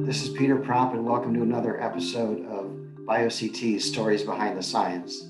This is Peter Propp, and welcome to another episode of BioCT, Stories Behind the Science.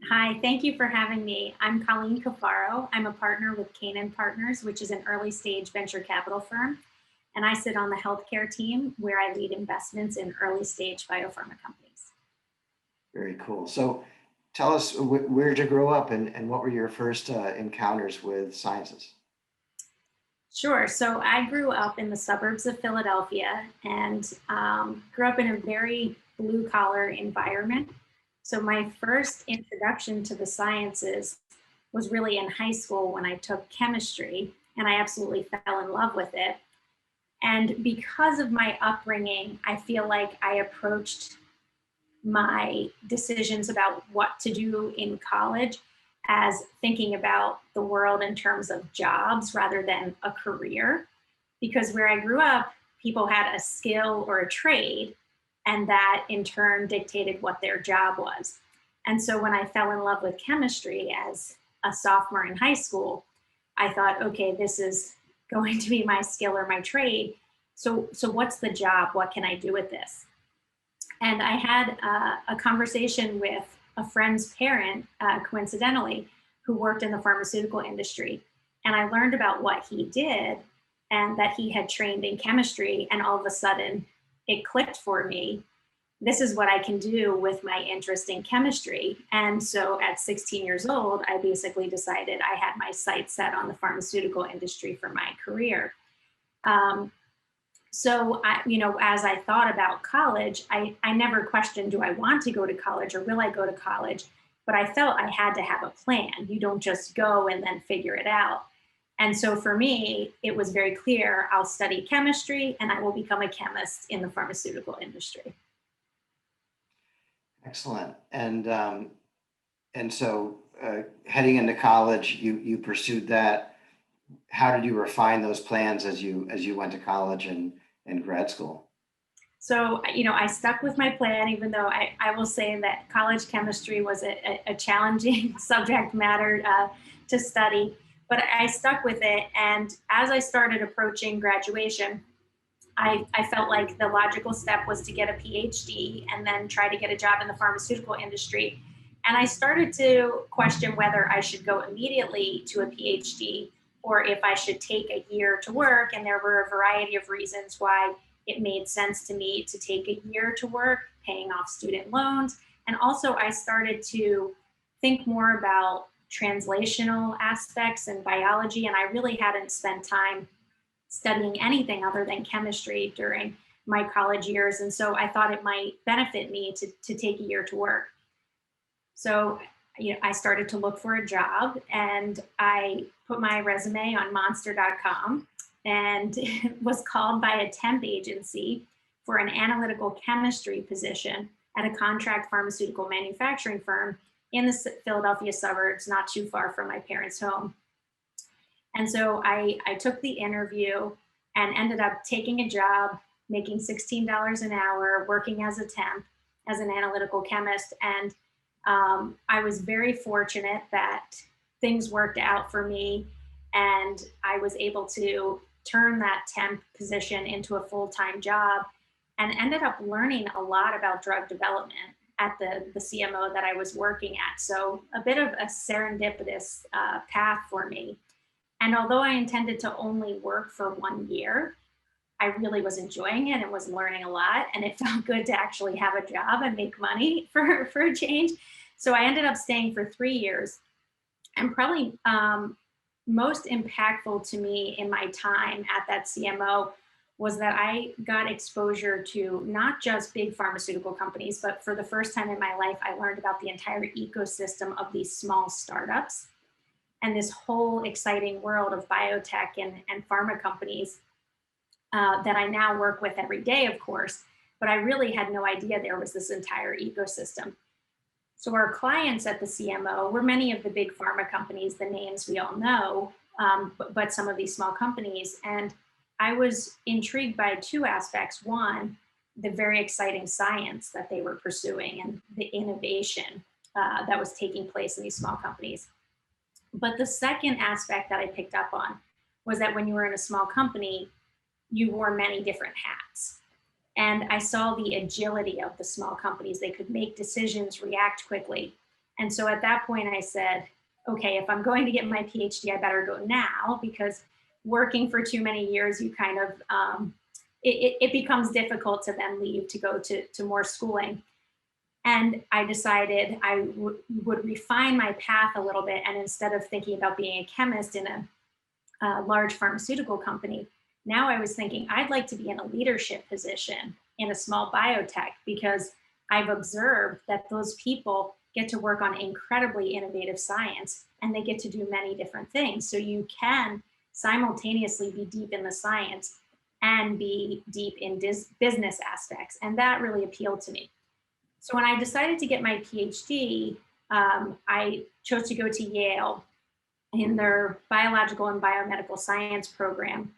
Hi, thank you for having me. I'm Colleen Cuffaro. I'm a partner with Canaan Partners, which is an early stage venture capital firm. And I sit on the healthcare team where I lead investments in early stage biopharma companies. Very cool. So tell us, where did you grow up and what were your first encounters with sciences? Sure. So I grew up in the suburbs of Philadelphia and grew up in a very blue collar environment. So my first introduction to the sciences was really in high school when I took chemistry, and I absolutely fell in love with it. And because of my upbringing, I feel like I approached my decisions about what to do in college as thinking about the world in terms of jobs rather than a career. Because where I grew up, people had a skill or a trade, and that in turn dictated what their job was. And so when I fell in love with chemistry as a sophomore in high school, I thought, okay, this is going to be my skill or my trade. So what's the job? What can I do with this? And I had a conversation with a friend's parent, coincidentally, who worked in the pharmaceutical industry. And I learned about what he did and that he had trained in chemistry. And all of a sudden, it clicked for me. This is what I can do with my interest in chemistry. And so at 16 years old, I basically decided I had my sights set on the pharmaceutical industry for my career. So as I thought about college, I never questioned, do I want to go to college or will I go to college? But I felt I had to have a plan. You don't just go and then figure it out. And so for me, it was very clear, I'll study chemistry and I will become a chemist in the pharmaceutical industry. Excellent. And so heading into college, you pursued that. How did you refine those plans as you went to college and grad school? So, I stuck with my plan, even though I will say that college chemistry was a challenging subject matter to study, but I stuck with it. And as I started approaching graduation, I felt like the logical step was to get a PhD and then try to get a job in the pharmaceutical industry. And I started to question whether I should go immediately to a PhD or if I should take a year to work. And there were a variety of reasons why it made sense to me to take a year to work, paying off student loans. And also I started to think more about translational aspects and biology. And I really hadn't spent time studying anything other than chemistry during my college years. And so I thought it might benefit me to take a year to work. So I started to look for a job and I put my resume on monster.com and was called by a temp agency for an analytical chemistry position at a contract pharmaceutical manufacturing firm in the Philadelphia suburbs, not too far from my parents' home. And so I took the interview and ended up taking a job, making $16 an hour, working as a temp, as an analytical chemist. And I was very fortunate that things worked out for me and I was able to turn that temp position into a full-time job and ended up learning a lot about drug development at the CMO that I was working at. So a bit of a serendipitous path for me. And although I intended to only work for 1 year, I really was enjoying it and was learning a lot. And it felt good to actually have a job and make money for a change. So I ended up staying for 3 years. And probably most impactful to me in my time at that CMO was that I got exposure to not just big pharmaceutical companies, but for the first time in my life, I learned about the entire ecosystem of these small startups and this whole exciting world of biotech and pharma companies that I now work with every day, of course, but I really had no idea there was this entire ecosystem. So our clients at the CMO were many of the big pharma companies, the names we all know, but some of these small companies. And I was intrigued by two aspects. One, the very exciting science that they were pursuing and the innovation that was taking place in these small companies. But the second aspect that I picked up on was that when you were in a small company, you wore many different hats. And I saw the agility of the small companies. They could make decisions, react quickly. And so at that point, I said, okay, if I'm going to get my PhD, I better go now, because working for too many years, you kind of, it becomes difficult to then leave to go to more schooling. And I decided I would refine my path a little bit. And instead of thinking about being a chemist in a large pharmaceutical company, now I was thinking I'd like to be in a leadership position in a small biotech, because I've observed that those people get to work on incredibly innovative science, and they get to do many different things. So you can simultaneously be deep in the science and be deep in business aspects. And that really appealed to me. So when I decided to get my PhD, I chose to go to Yale in their biological and biomedical science program.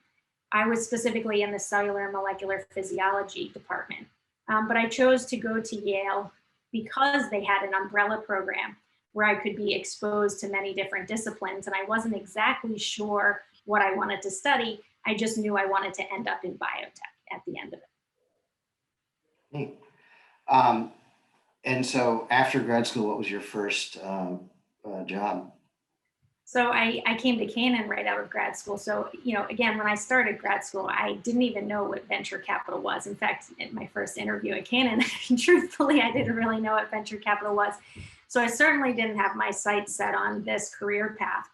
I was specifically in the cellular and molecular physiology department. But I chose to go to Yale because they had an umbrella program where I could be exposed to many different disciplines. And I wasn't exactly sure what I wanted to study. I just knew I wanted to end up in biotech at the end of it. Neat. And so after grad school, what was your first job? So I came to Canaan right out of grad school. So, again, when I started grad school, I didn't even know what venture capital was. In fact, in my first interview at Canaan, truthfully, I didn't really know what venture capital was. So I certainly didn't have my sights set on this career path.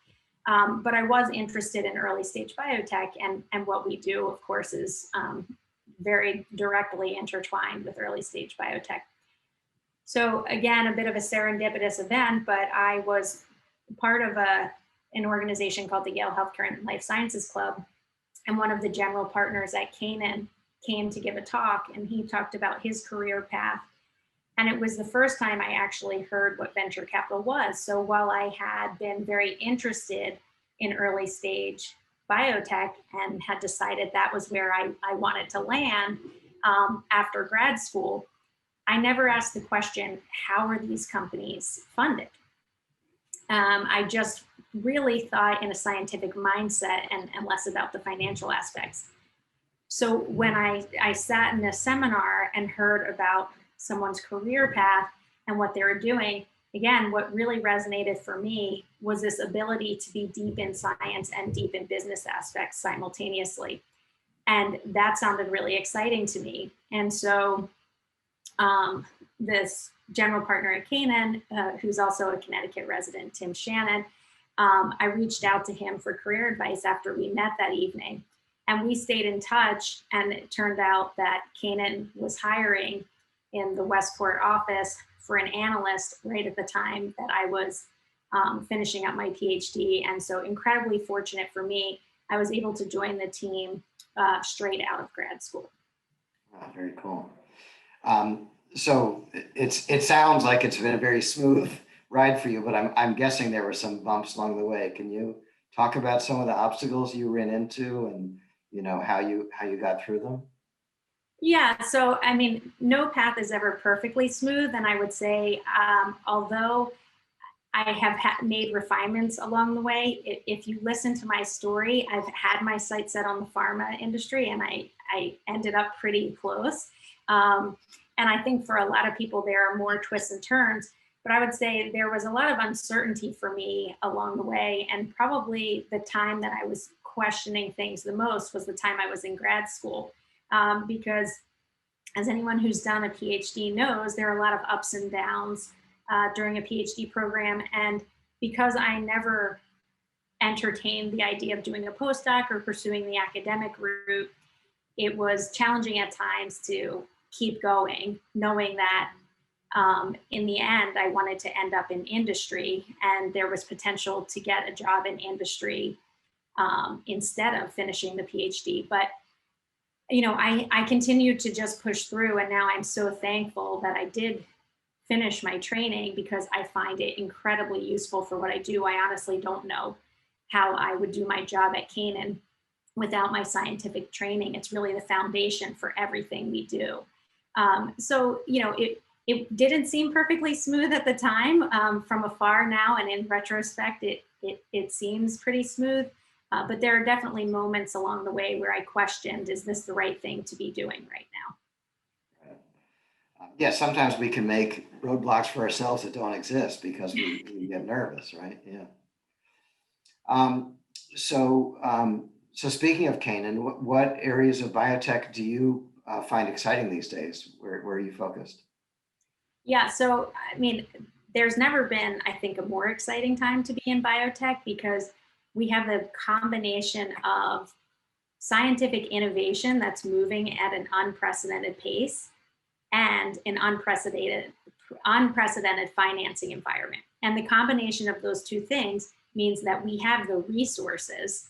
But I was interested in early stage biotech, and what we do, of course, is very directly intertwined with early stage biotech. So again, a bit of a serendipitous event, but I was part of an organization called the Yale Healthcare and Life Sciences Club. And one of the general partners at Canaan came to give a talk, and he talked about his career path. And it was the first time I actually heard what venture capital was. So while I had been very interested in early stage biotech and had decided that was where I wanted to land after grad school, I never asked the question, how are these companies funded? I just really thought in a scientific mindset and less about the financial aspects. So when I sat in a seminar and heard about someone's career path and what they were doing, again, what really resonated for me was this ability to be deep in science and deep in business aspects simultaneously. And that sounded really exciting to me. And so this general partner at Canaan, who's also a Connecticut resident, Tim Shannon, I reached out to him for career advice after we met that evening. And we stayed in touch, and it turned out that Canaan was hiring in the Westport office for an analyst right at the time that I was finishing up my PhD. And so incredibly fortunate for me, I was able to join the team straight out of grad school. Oh, very cool. So it sounds like it's been a very smooth ride for you, but I'm guessing there were some bumps along the way. Can you talk about some of the obstacles you ran into, and how you got through them? Yeah, so I mean, no path is ever perfectly smooth, and I would say, although I have made refinements along the way, if you listen to my story, I've had my sights set on the pharma industry, and I ended up pretty close. And I think for a lot of people, there are more twists and turns, but I would say there was a lot of uncertainty for me along the way. And probably the time that I was questioning things the most was the time I was in grad school. Because as anyone who's done a PhD knows, there are a lot of ups and downs during a PhD program. And because I never entertained the idea of doing a postdoc or pursuing the academic route, it was challenging at times to keep going, knowing that in the end, I wanted to end up in industry, and there was potential to get a job in industry instead of finishing the PhD. But I continued to just push through, and now I'm so thankful that I did finish my training, because I find it incredibly useful for what I do. I honestly don't know how I would do my job at Canaan without my scientific training. It's really the foundation for everything we do. So it didn't seem perfectly smooth at the time. From afar now, and in retrospect, it seems pretty smooth. But there are definitely moments along the way where I questioned, is this the right thing to be doing right now? Yeah, sometimes we can make roadblocks for ourselves that don't exist because we get nervous, right? Yeah. Um, so speaking of Canaan, what areas of biotech do you find exciting these days? Where are you focused? Yeah, so I mean, there's never been, I think, a more exciting time to be in biotech because we have the combination of scientific innovation that's moving at an unprecedented pace and an unprecedented financing environment. And the combination of those two things means that we have the resources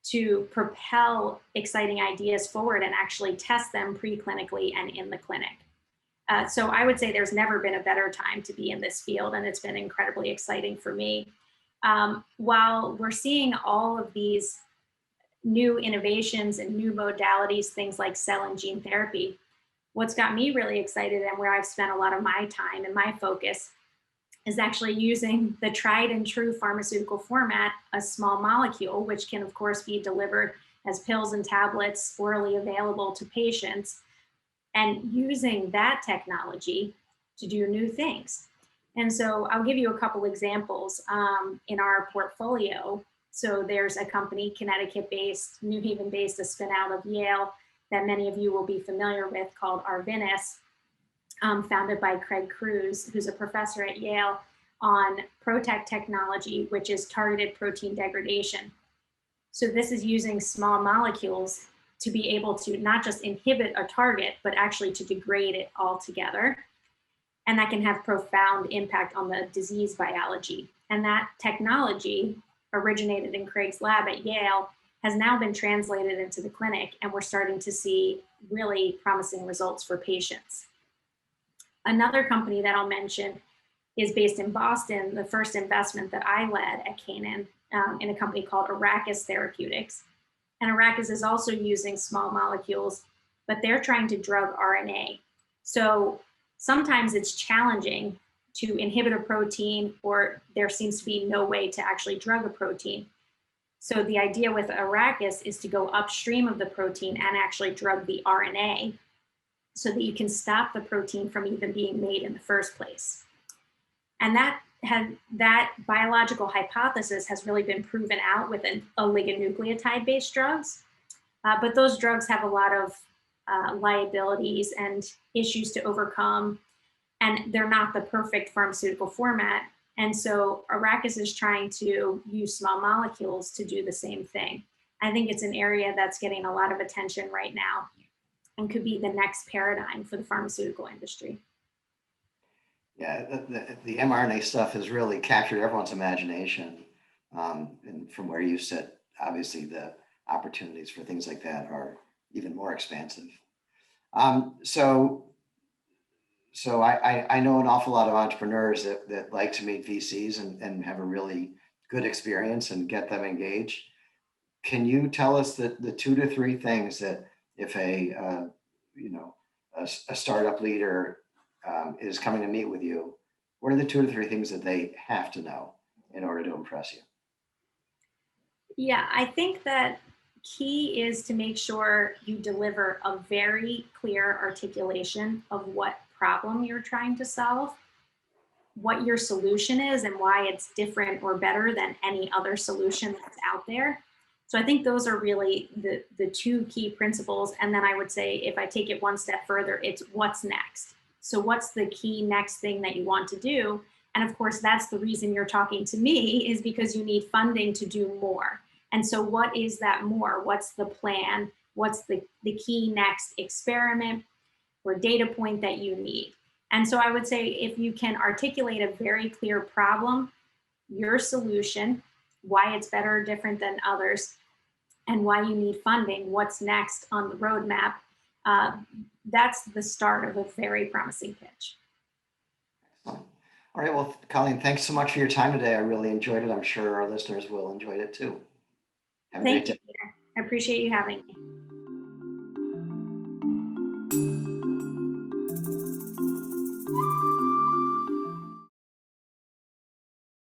to propel exciting ideas forward and actually test them preclinically and in the clinic. So I would say there's never been a better time to be in this field, and it's been incredibly exciting for me. While we're seeing all of these new innovations and new modalities, things like cell and gene therapy, what's got me really excited and where I've spent a lot of my time and my focus is actually using the tried and true pharmaceutical format, a small molecule, which can, of course, be delivered as pills and tablets orally available to patients, and using that technology to do new things. And so I'll give you a couple examples in our portfolio. So there's a company, Connecticut-based, New Haven-based, a spin out of Yale that many of you will be familiar with called Arvinas, founded by Craig Cruz, who's a professor at Yale on PROTEC technology, which is targeted protein degradation. So this is using small molecules to be able to not just inhibit a target, but actually to degrade it altogether. And that can have profound impact on the disease biology. And that technology originated in Craig's lab at Yale has now been translated into the clinic, and we're starting to see really promising results for patients. Another company that I'll mention is based in Boston, the first investment that I led at Canaan in a company called Arrakis Therapeutics. And Arrakis is also using small molecules, but they're trying to drug RNA. So sometimes it's challenging to inhibit a protein, or there seems to be no way to actually drug a protein. So the idea with Arrakis is to go upstream of the protein and actually drug the RNA so that you can stop the protein from even being made in the first place. And that biological hypothesis has really been proven out with oligonucleotide-based drugs. But those drugs have a lot of liabilities and issues to overcome, and they're not the perfect pharmaceutical format. And so Arrakis is trying to use small molecules to do the same thing. I think it's an area that's getting a lot of attention right now and could be the next paradigm for the pharmaceutical industry. Yeah, the mRNA stuff has really captured everyone's imagination. And from where you sit, obviously the opportunities for things like that are even more expansive. So I know an awful lot of entrepreneurs that like to meet VCs and have a really good experience and get them engaged. Can you tell us the 2 to 3 things that if a startup leader is coming to meet with you, what are the 2 to 3 things that they have to know in order to impress you? Yeah, I think that key is to make sure you deliver a very clear articulation of what problem you're trying to solve, what your solution is, and why it's different or better than any other solution that's out there. So I think those are really the two key principles. And then I would say, if I take it one step further, it's what's next. So what's the key next thing that you want to do? And of course, that's the reason you're talking to me, is because you need funding to do more. And so what is that more? What's the plan? What's the key next experiment or data point that you need? And so I would say, if you can articulate a very clear problem, your solution, why it's better or different than others, and why you need funding, what's next on the roadmap, that's the start of a very promising pitch. Excellent. All right. Well, Colleen, thanks so much for your time today. I really enjoyed it. I'm sure our listeners will enjoy it too. Have a great Thank you, day. Peter. I appreciate you having me.